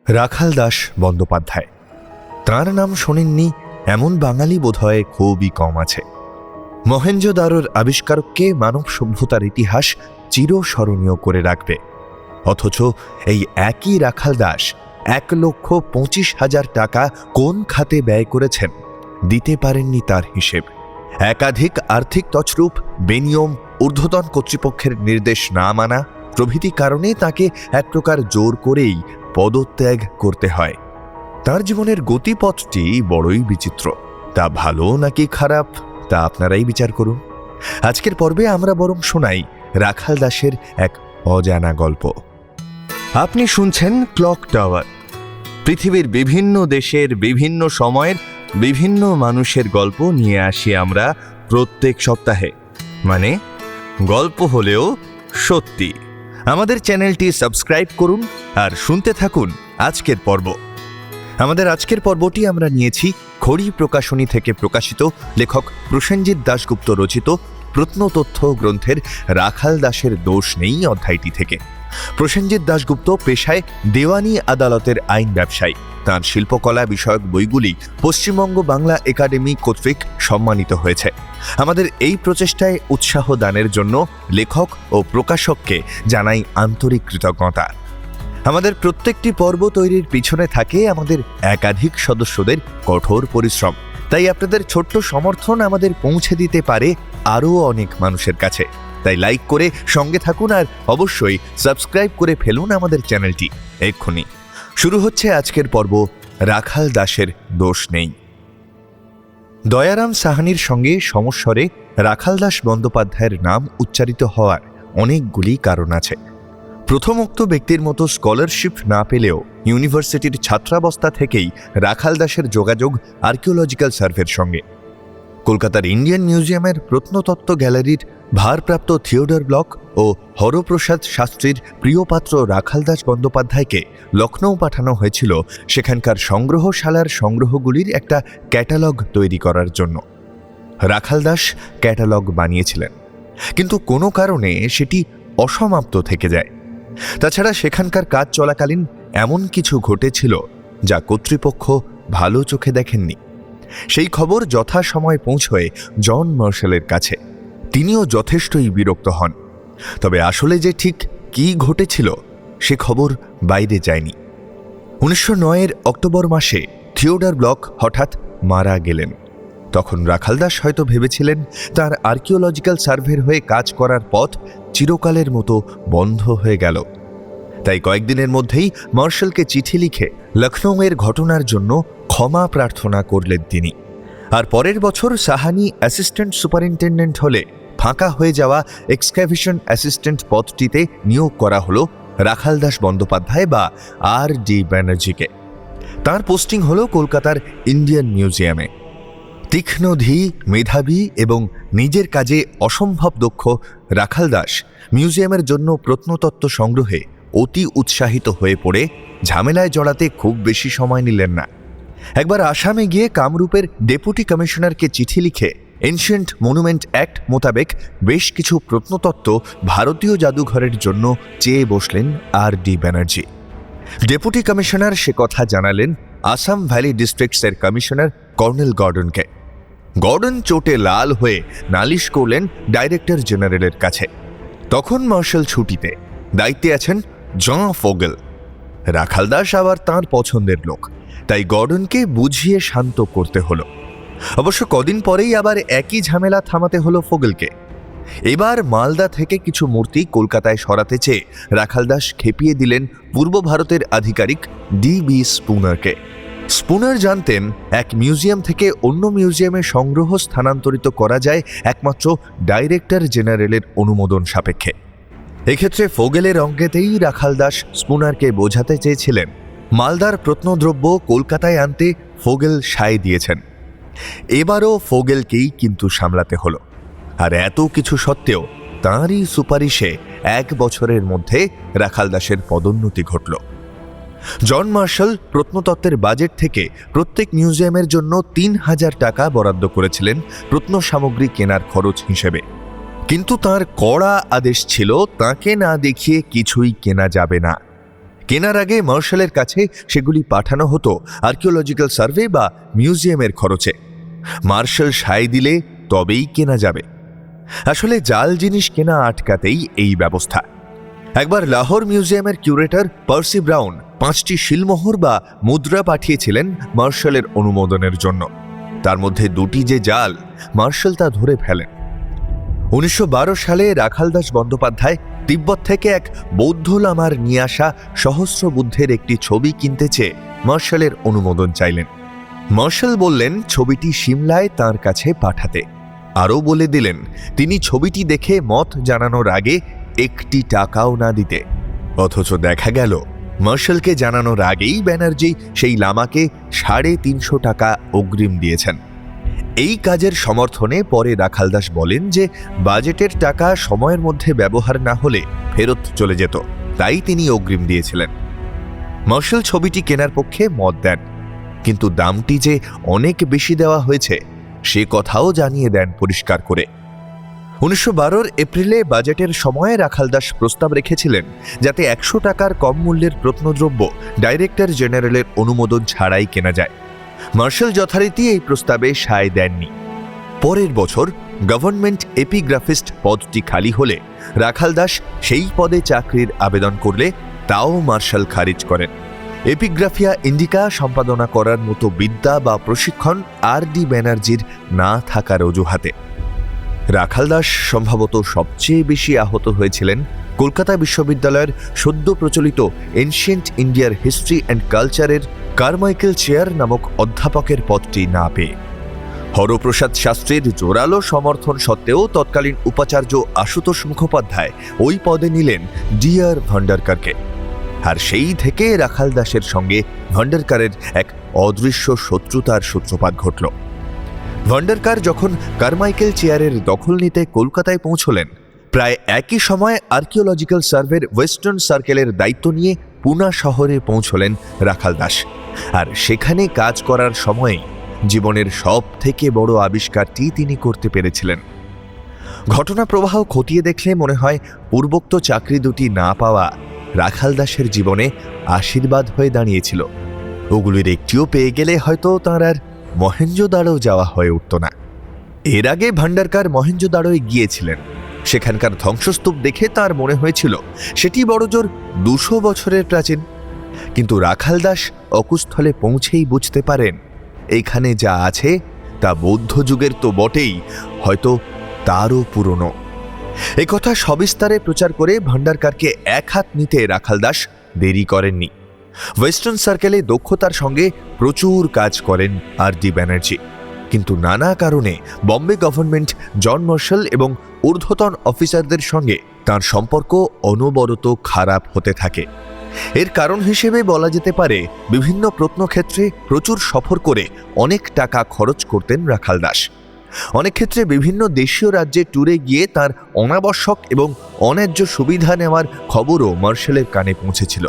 রাখাল দাস বন্দ্যোপাধ্যায়। তাঁর নাম শোনেননি এমন বাঙালি বোধহয় খুবই কম আছে। মহেঞ্জোদারোর আবিষ্কারককে মানব সভ্যতার ইতিহাস চিরস্মরণীয় করে রাখবে। অথচ এই একই রাখাল দাস 1,25,000 টাকা কোন খাতে ব্যয় করেছেন দিতে পারেননি তার হিসেব। একাধিক আর্থিক তছরূপ, বেনিয়ম, ঊর্ধ্বতন কর্তৃপক্ষের নির্দেশ না মানা প্রভৃতি কারণে তাকে এক প্রকার জোর করেই পদত্যাগ করতে হয়। তার জীবনের গতিপথটি বড়ই বিচিত্র। তা ভালো নাকি খারাপ তা আপনারাই বিচার করুন। আজকের পর্বে আমরা বরং শোনাই রাখাল দাসের এক অজানা গল্প। আপনি শুনছেন ক্লক টাওয়ার। পৃথিবীর বিভিন্ন দেশের বিভিন্ন সময়ের বিভিন্ন মানুষের গল্প নিয়ে আসি আমরা প্রত্যেক সপ্তাহে। মানে গল্প হলেও সত্যি। আমাদের চ্যানেলটি সাবস্ক্রাইব করুন আর শুনতে থাকুন আজকের পর্ব। আমাদের আজকের পর্বটি আমরা নিয়েছি খড়ি প্রকাশনী থেকে প্রকাশিত লেখক প্রসেনজিৎ দাশগুপ্ত রচিত প্রত্নতথ্য গ্রন্থের রাখাল দাসের দোষ নেই অধ্যায়টি থেকে। প্রসেনজিৎ দাশগুপ্ত পেশায় দেওয়ানি আদালতের আইন ব্যবসায়ী। তাঁর শিল্পকলা বিষয়ক বইগুলি পশ্চিমবঙ্গ বাংলা একাডেমি কর্তৃক সম্মানিত হয়েছে। আমাদের এই প্রচেষ্টায় উৎসাহ দানের জন্য লেখক ও প্রকাশককে জানাই আন্তরিক কৃতজ্ঞতা। আমাদের প্রত্যেকটি পর্ব তৈরির পিছনে থাকে আমাদের একাধিক সদস্যদের কঠোর পরিশ্রম। তাই আপনাদের ছোট্ট সমর্থন আমাদের পৌঁছে দিতে পারে আরও অনেক মানুষের কাছে। তাই লাইক করে সঙ্গে থাকুন আর অবশ্যই সাবস্ক্রাইব করে ফেলুন আমাদের চ্যানেলটি এক্ষুনি। শুরু হচ্ছে আজকের পর্ব রাখাল দাসের দোষ নেই। দয়ারাম সাহানির সঙ্গে সমস্বরে রাখাল দাস বন্দ্যোপাধ্যায়ের নাম উচ্চারিত হওয়ার অনেকগুলি কারণ আছে। প্রথমোক্ত ব্যক্তির মতো স্কলারশিপ না পেলেও ইউনিভার্সিটির ছাত্রাবস্থা থেকেই রাখাল দাসের যোগাযোগ আর্কিওলজিক্যাল সার্ভের সঙ্গে। কলকাতার ইন্ডিয়ান মিউজিয়ামের প্রত্নতত্ত্ব গ্যালারির ভারপ্রাপ্ত থিওডর ব্লক ও হরপ্রসাদ শাস্ত্রীর প্রিয়পাত্র রাখাল দাস বন্দ্যোপাধ্যায়কে লখনৌ পাঠানো হয়েছিল সেখানকার সংগ্রহশালার সংগ্রহগুলির একটা ক্যাটালগ তৈরি করার জন্য। রাখাল দাস ক্যাটালগ বানিয়েছিলেন, কিন্তু কোনো কারণে সেটি অসমাপ্ত থেকে যায়। তাছাড়া সেখানকার কাজ চলাকালীন এমন কিছু ঘটেছিল যা কর্তৃপক্ষ ভালো চোখে দেখেননি। সেই খবর যথাসময়ে পৌঁছয় জন মার্শালের কাছে। তিনিও যথেষ্টই বিরক্ত হন। তবে আসলে যে ঠিক কী ঘটেছিল সে খবর বাইরে যায়নি। 1909-এর অক্টোবর মাসে থিওডর ব্লক হঠাৎ মারা গেলেন। তখন রাখাল দাস হয়তো ভেবেছিলেন তার আর্কিওলজিক্যাল সার্ভের হয়ে কাজ করার পথ চিরকালের মতো বন্ধ হয়ে গেল। তাই কয়েকদিনের মধ্যেই মার্শালকে চিঠি লিখে লখনৌয়ের ঘটনার জন্য ক্ষমা প্রার্থনা করলেন তিনি। আর পরের বছর সাহানি অ্যাসিস্ট্যান্ট সুপারিনটেন্ডেন্ট হলে ফাঁকা হয়ে যাওয়া এক্সক্যাভেশন অ্যাসিস্ট্যান্ট পদটিতে নিয়োগ করা হলো রাখাল দাস বন্দ্যোপাধ্যায় বা R.D. ব্যানার্জিকে। তার পোস্টিং হলো কলকাতার ইন্ডিয়ান মিউজিয়ামে। তীক্ষ্ণধী, মেধাবী এবং নিজের কাজে অসম্ভব দক্ষ রাখাল দাস মিউজিয়ামের জন্য প্রত্নতত্ত্ব সংগ্রহে অতি উৎসাহিত হয়ে পড়ে ঝামেলায় জড়াতে খুব বেশি সময় নিলেন না। একবার আসামে গিয়ে কামরূপের ডেপুটি কমিশনারকে চিঠি লিখে এনশিয়েন্ট মনুমেন্ট অ্যাক্ট মোতাবেক বেশ কিছু প্রত্নতত্ত্ব ভারতীয় জাদুঘরের জন্য চেয়ে বসলেন R.D. ব্যানার্জি। ডেপুটি কমিশনার সে কথা জানালেন আসাম ভ্যালি ডিস্ট্রিক্টসের কমিশনার কর্নেল গর্ডনকে। গর্ডন চোটে লাল হয়ে নালিশ করলেন ডাইরেক্টর জেনারেলের কাছে। তখন মার্শাল ছুটিতে, দায়িত্বে আছেন জন ফোগেল। রাখাল দাস আবার তাঁর পছন্দের লোক, তাই গর্ডনকে বুঝিয়ে শান্ত করতে হলো। অবশ্য কদিন পরেই আবার একই ঝামেলা থামাতে হলো ফোগেলকে। এবার মালদা থেকে কিছু মূর্তি কলকাতায় সরাতে চেয়ে রাখাল দাস খেপিয়ে দিলেন পূর্ব ভারতের আধিকারিক D.B. স্পুনারকে। স্পুনার জানতেন এক মিউজিয়াম থেকে অন্য মিউজিয়ামে সংগ্রহ স্থানান্তরিত করা যায় একমাত্র ডাইরেক্টর জেনারেলের অনুমোদন সাপেক্ষে। এক্ষেত্রে ফোগেলের অজ্ঞাতেই রাখাল দাস স্পুনারকে বোঝাতে চেয়েছিলেন মালদার প্রত্নদ্রব্য কলকাতায় আনতে ফোগেল সায় দিয়েছেন। এবারও ফোগেলকেই কিন্তু সামলাতে হলো। আর এত কিছু সত্ত্বেও তাঁরই সুপারিশে 1 বছরের মধ্যে রাখাল দাসের পদোন্নতি ঘটল। জন মার্শাল প্রত্নতত্ত্বের বাজেট থেকে প্রত্যেক মিউজিয়ামের জন্য 3,000 টাকা বরাদ্দ করেছিলেন প্রত্ন সামগ্রী কেনার খরচ হিসেবে। কিন্তু তাঁর কড়া আদেশ ছিল তাঁকে না দেখিয়ে কিছুই কেনা যাবে না। কেনার আগে মার্শালের কাছে সেগুলি পাঠানো হতো আর্কিওলজিক্যাল সার্ভে বা মিউজিয়ামের খরচে। মার্শাল সায় দিলে তবেই কেনা যাবে। আসলে জাল জিনিস কেনা আটকাতেই এই ব্যবস্থা। একবার লাহোর মিউজিয়ামের কিউরেটর পার্সি ব্রাউন 5টি শিলমোহর বা মুদ্রা পাঠিয়েছিলেন মার্শালের অনুমোদনের জন্য। তার মধ্যে 2টি যে জাল, মার্শাল তা ধরে ফেলেন। 1912 সালে রাখালদাস বন্দ্যোপাধ্যায় তিব্বত থেকে এক বৌদ্ধ লামার নিয়ে আসা সহস্র বুদ্ধের একটি ছবি কিনতে চেয়ে মার্শালের অনুমোদন চাইলেন। মার্শাল বললেন ছবিটি সিমলায় তার কাছে পাঠাতে। আরও বলে দিলেন তিনি ছবিটি দেখে মত জানানোর আগে 1টি টাকাও না দিতে। অথচ দেখা গেল মার্শালকে জানানোর আগেই ব্যানার্জি সেই লামাকে 350 টাকা অগ্রিম দিয়েছেন। এই কাজের সমর্থনে পরে রাখালদাস বলেন যে বাজেটের টাকা সময়ের মধ্যে ব্যবহার না হলে ফেরত চলে যেত, তাই তিনি অগ্রিম দিয়েছিলেন। মার্শাল ছবিটি কেনার পক্ষে মত দেন, কিন্তু দামটি যে অনেক বেশি দেওয়া হয়েছে সে কথাও জানিয়ে দেন পরিষ্কার করে। 1912 এপ্রিলে বাজেটের সময় রাখালদাস প্রস্তাব রেখেছিলেন যাতে 100 টাকার কম মূল্যের প্রত্নদ্রব্য ডাইরেক্টর জেনারেলের অনুমোদন ছাড়াই কেনা যায়। মার্শাল যথারীতি এই প্রস্তাবে সায় দেননি। পরের বছর গভর্নমেন্ট এপিগ্রাফিস্ট পদটি খালি হলে রাখালদাস সেই পদে চাকরির আবেদন করলে তাও মার্শাল খারিজ করেন। এপিগ্রাফিয়া ইন্ডিকা সম্পাদনা করার মতো বিদ্যা বা প্রশিক্ষণ আর.ডি. ব্যানার্জির না থাকার অজুহাতে। রাখালদাস সম্ভবত সবচেয়ে বেশি আহত হয়েছিলেন কলকাতা বিশ্ববিদ্যালয়ের সদ্য প্রচলিত এনশিয়েন্ট ইন্ডিয়ার হিস্ট্রি অ্যান্ড কালচারের কারমাইকেল চেয়ার নামক অধ্যাপকের পদটি না পেয়ে। হরপ্রসাদ শাস্ত্রীর জোরালো সমর্থন সত্ত্বেও তৎকালীন উপাচার্য আশুতোষ মুখোপাধ্যায় ওই পদে নিলেন ডি.আর. ভান্ডারকারকে। আর সেই থেকে রাখালদাসের সঙ্গে ভান্ডারকারের এক অদৃশ্য শত্রুতার সূত্রপাত ঘটল। ভান্ডারকার যখন কারমাইকেল চেয়ারের দখল নিতে কলকাতায় পৌঁছলেন, প্রায় একই সময় আর্কিওলজিক্যাল সার্ভের ওয়েস্টার্ন সার্কেলের দায়িত্ব নিয়ে পুনা শহরে পৌঁছলেন রাখালদাস। আর সেখানে কাজ করার সময়ে জীবনের সব থেকে বড় আবিষ্কারটি তিনি করতে পেরেছিলেন। ঘটনা প্রবাহ খতিয়ে দেখলে মনে হয় পূর্বোক্ত চাকরি দুটি না পাওয়া রাখালদাসের জীবনে আশীর্বাদ হয়ে দাঁড়িয়েছিল। ওগুলির একটিও পেয়ে গেলে হয়তো তাঁর আর মহেঞ্জোদারো যাওয়া হয়ে উঠত না। এর আগে ভান্ডারকার মহেঞ্জোদারোয় গিয়েছিলেন। সেখানকার ধ্বংসস্তূপ দেখে তার মনে হয়েছিল সেটি বড়জোর 200 বছরের প্রাচীন। কিন্তু রাখালদাস অকুস্থলে পৌঁছেই বুঝতে পারেন এখানে যা আছে তা বৌদ্ধ যুগের তো বটেই, হয়তো তারও পুরনো। একথা সবিস্তারে প্রচার করে ভান্ডারকারকে এক হাত নিতে রাখালদাস দেরি করেননি। ওয়েস্টার্ন সার্কেলে দক্ষতার সঙ্গে প্রচুর কাজ করেন আর.ডি. ব্যানার্জি। কিন্তু নানা কারণে বম্বে গভর্নমেন্ট জন মার্শাল এবং ঊর্ধ্বতন অফিসারদের সঙ্গে তার সম্পর্ক অনবরত খারাপ হতে থাকে। এর কারণ হিসেবে বলা যেতে পারে বিভিন্ন প্রত্নক্ষেত্রে প্রচুর সফর করে অনেক টাকা খরচ করতেন রাখালদাস। অনেক ক্ষেত্রে বিভিন্ন দেশীয় রাজ্যে ট্যুরে গিয়ে তার অনাবশ্যক এবং অন্যায্য সুবিধা নেওয়ার খবরও মার্শালের কানে পৌঁছেছিল।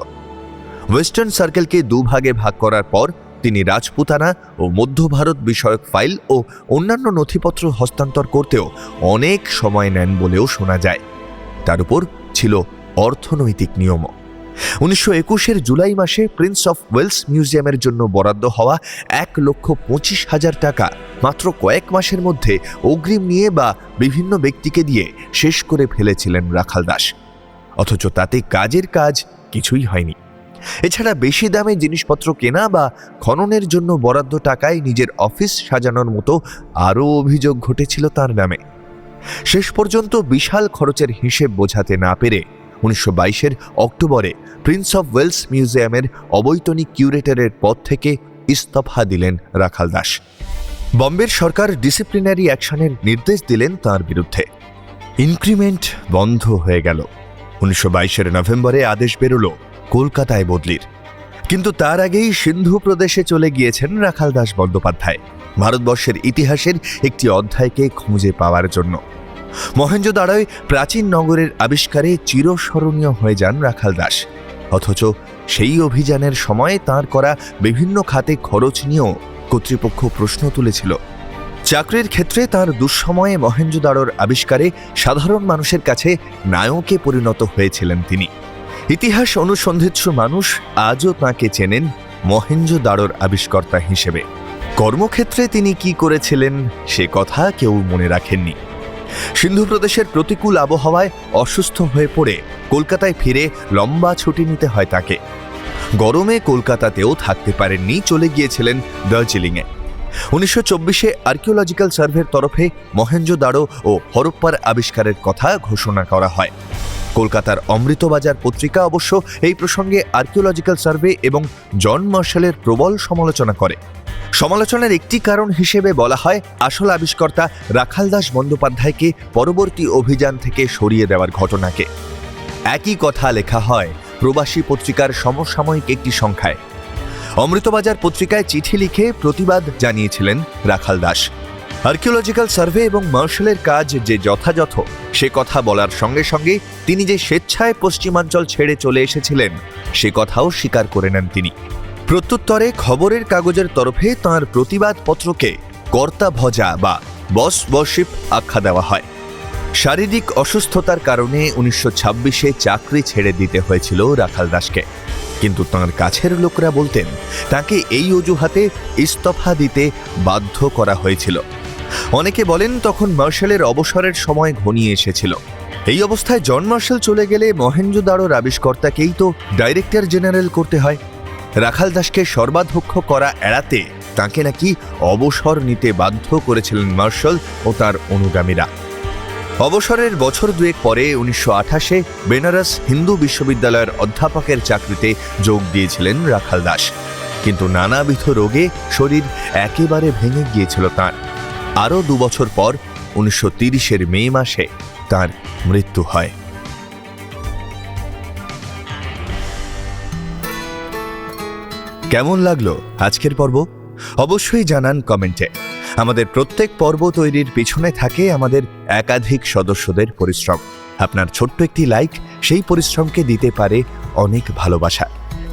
ওয়েস্টার্ন সার্কেলকে দুভাগে ভাগ করার পর তিনি রাজপুতানা ও মধ্য ভারত বিষয়ক ফাইল ও অন্যান্য নথিপত্র হস্তান্তর করতেও অনেক সময় নেন বলেও শোনা যায়। তার উপর ছিল অর্থনৈতিক নিয়মও। 1921 জুলাই মাসে প্রিন্স অফ ওয়েলস মিউজিয়ামের জন্য বরাদ্দ হওয়া 1,25,000 টাকা মাত্র কয়েক মাসের মধ্যে অগ্রিম নিয়ে বা বিভিন্ন ব্যক্তিকে দিয়ে শেষ করে ফেলেছিলেন রাখালদাস। অথচ তাতে কাজের কাজ কিছুই হয়নি। এছাড়া বেশি দামে জিনিসপত্র কেনা বা খননের জন্য বরাদ্দ টাকায় নিজের অফিস সাজানোর মতো আরও অভিযোগ ঘটেছিল তার নামে। শেষ পর্যন্ত বিশাল খরচের হিসেব বোঝাতে না পেরে 1922 অক্টোবরে প্রিন্স অফ ওয়েলস মিউজিয়ামের অবৈতনিক কিউরেটরের পদ থেকে ইস্তফা দিলেন রাখালদাস। বম্বের সরকার ডিসিপ্লিনারি অ্যাকশনের নির্দেশ দিলেন তার বিরুদ্ধে। ইনক্রিমেন্ট বন্ধ হয়ে গেল। 1922 নভেম্বরে আদেশ বেরোলো কলকাতায় বদলির। কিন্তু তার আগেই সিন্ধু প্রদেশে চলে গিয়েছেন রাখালদাস বন্দ্যোপাধ্যায় ভারতবর্ষের ইতিহাসের একটি অধ্যায়কে খুঁজে পাওয়ার জন্য। মহেঞ্জোদারোয় প্রাচীন নগরের আবিষ্কারে চিরস্মরণীয় হয়ে যান রাখালদাস। অথচ সেই অভিযানের সময় তাঁর করা বিভিন্ন খাতে খরচ নিয়েও কর্তৃপক্ষ প্রশ্ন তুলেছিল। চাকরির ক্ষেত্রে তাঁর দুঃসময়ে মহেঞ্জোদারোর আবিষ্কারে সাধারণ মানুষের কাছে নায়কে পরিণত হয়েছিলেন তিনি। ইতিহাস অনুসন্ধিৎসু মানুষ আজও তাঁকে চেনেন মহেঞ্জোদাড়োর আবিষ্কর্তা হিসেবে। কর্মক্ষেত্রে তিনি কি করেছিলেন সে কথা কেউ মনে রাখেননি। সিন্ধু প্রদেশের প্রতিকূল আবহাওয়ায় অসুস্থ হয়ে পড়ে কলকাতায় ফিরে লম্বা ছুটি নিতে হয় তাকে। গরমে কলকাতাতেও থাকতে পারেননি, চলে গিয়েছিলেন দার্জিলিংয়ে। 1924-এ আর্কিওলজিক্যাল সার্ভের তরফে মহেঞ্জোদাড়ো ও হরপ্পার আবিষ্কারের কথা ঘোষণা করা হয়। কলকাতার অমৃতবাজার পত্রিকা অবশ্য এই প্রসঙ্গে আর্কিওলজিক্যাল সার্ভে এবং জন মার্শালের প্রবল সমালোচনা করে। সমালোচনার একটি কারণ হিসেবে বলা হয় আসল আবিষ্কর্তা রাখালদাস বন্দ্যোপাধ্যায়কে পরবর্তী অভিযান থেকে সরিয়ে দেওয়ার ঘটনাকে। একই কথা লেখা হয় প্রবাসী পত্রিকার সমসাময়িক একটি সংখ্যায়। অমৃতবাজার পত্রিকায় চিঠি লিখে প্রতিবাদ জানিয়েছিলেন রাখালদাস। আর্কিওলজিক্যাল সার্ভে এবং মার্শালের কাজ যে যথাযথ সে কথা বলার সঙ্গে সঙ্গে তিনি যে স্বেচ্ছায় পশ্চিমাঞ্চল ছেড়ে চলে এসেছিলেন সে কথাও স্বীকার করে নেন তিনি। প্রত্যুত্তরে খবরের কাগজের তরফে তাঁর প্রতিবাদপত্রকে কর্তা ভজা বা বস ওয়ারশিপ আখ্যা দেওয়া হয়। শারীরিক অসুস্থতার কারণে 1926-এ চাকরি ছেড়ে দিতে হয়েছিল রাখালদাসকে, কিন্তু তাঁর কাছের লোকরা বলতেন তাকে এই অজুহাতে ইস্তফা দিতে বাধ্য করা হয়েছিল। অনেকে বলেন তখন মার্শালের অবসরের সময় ঘনিয়ে এসেছিল। এই অবস্থায় জন মার্শাল চলে গেলে মহেঞ্জোদাড়োর আবিষ্কর্তাকেই তো ডাইরেক্টর জেনারেল করতে হয়। রাখালদাসকে সর্বাধ্যক্ষ করা এড়াতে তাঁকে নাকি অবসর নিতে বাধ্য করেছিলেন মার্শাল ও তার অনুগামীরা। অবসরের বছর দুয়েক পরে 1928-এ বেনারস হিন্দু বিশ্ববিদ্যালয়ের অধ্যাপকের চাকরিতে যোগ দিয়েছিলেন রাখালদাস, কিন্তু নানাবিধ রোগে শরীর একেবারে ভেঙে গিয়েছিল তাঁর। আরও 2 বছর পর 1930-এর মে মাসে তাঁর মৃত্যু হয়। কেমন লাগলো আজকের পর্ব? অবশ্যই জানান কমেন্টে। আমাদের প্রত্যেক পর্ব তৈরির পিছনে থাকে আমাদের একাধিক সদস্যদের পরিশ্রম। আপনার ছোট্ট একটি লাইক সেই পরিশ্রমকে দিতে পারে অনেক ভালোবাসা।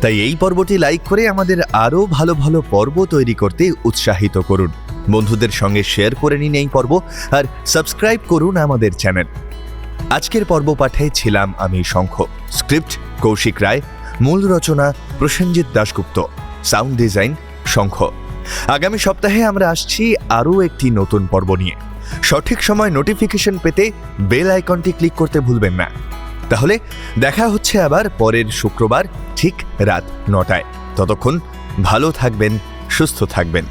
তাই এই পর্বটি লাইক করে আমাদের আরও ভালো ভালো পর্ব তৈরি করতে উৎসাহিত করুন। বন্ধুদের সঙ্গে শেয়ার করে নিন এই পর্ব, আর সাবস্ক্রাইব করুন আমাদের চ্যানেল। আজকের পর্ব পাঠে ছিলাম আমি শঙ্খ। স্ক্রিপ্ট কৌশিক রায়, মূল রচনা প্রসেনজিৎ দাশগুপ্ত, সাউন্ড ডিজাইন শঙ্খ। আগামী সপ্তাহে আমরা আসছি আরও একটি নতুন পর্ব নিয়ে। সঠিক সময় নোটিফিকেশন পেতে বেল আইকনটি ক্লিক করতে ভুলবেন না। তাহলে দেখা হচ্ছে আবার পরের শুক্রবার ঠিক রাত 9টায়। ততক্ষণ ভালো থাকবেন, সুস্থ থাকবেন।